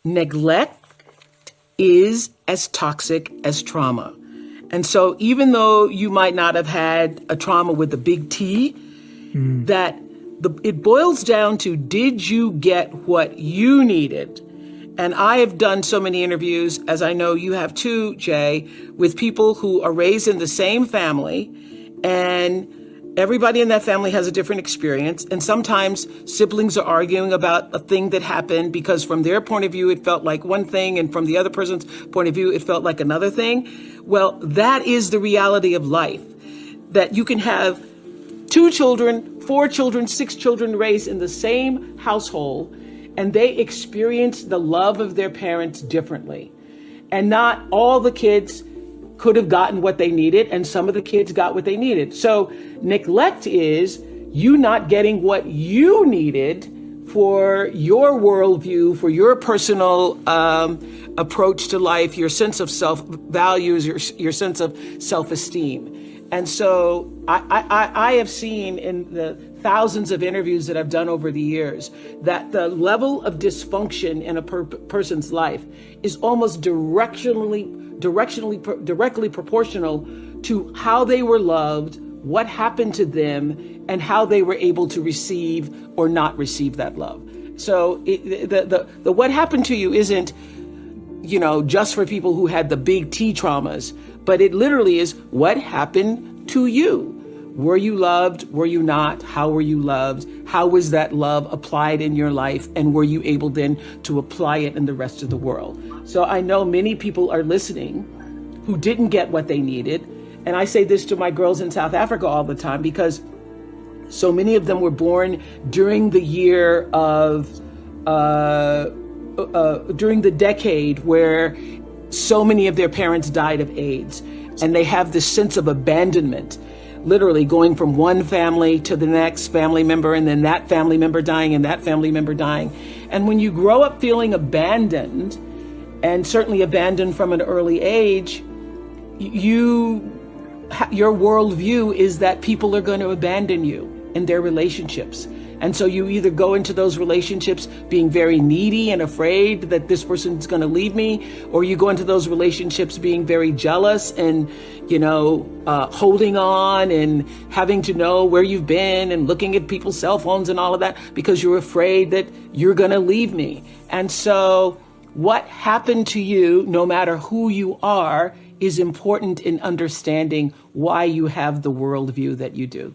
neglect is as toxic as trauma. And so even though you might not have had a trauma with a big T, it boils down to, did you get what you needed? And I have done so many interviews, as I know you have too, Jay, with people who are raised in the same family, and everybody in that family has a different experience. And sometimes siblings are arguing about a thing that happened because from their point of view, it felt like one thing, and from the other person's point of view, it felt like another thing. Well, that is the reality of life, that you can have 2 children, 4 children, 6 children raised in the same household, and they experience the love of their parents differently. And not all the kids could have gotten what they needed, and some of the kids got what they needed. So neglect is you not getting what you needed for your worldview, for your personal approach to life, your sense of self-values, your sense of self-esteem. And so I have seen in the thousands of interviews that I've done over the years that the level of dysfunction in a person's life is almost directly proportional to how they were loved, what happened to them, and how they were able to receive or not receive that love. So the what happened to you isn't, just for people who had the big T traumas, but it literally is what happened to you. Were you loved? Were you not? How were you loved? How was that love applied in your life? And were you able then to apply it in the rest of the world? So I know many people are listening who didn't get what they needed. And I say this to my girls in South Africa all the time, because so many of them were born during the year of, during the decade where so many of their parents died of AIDS. And they have this sense of abandonment, literally going from one family to the next family member, and then that family member dying and that family member dying. And when you grow up feeling abandoned, and certainly abandoned from an early age, your worldview is that people are going to abandon you in their relationships. And so you either go into those relationships being very needy and afraid that this person's going to leave me, or you go into those relationships being very jealous and, holding on and having to know where you've been and looking at people's cell phones and all of that because you're afraid that you're going to leave me. And so what happened to you, no matter who you are, is important in understanding why you have the worldview that you do.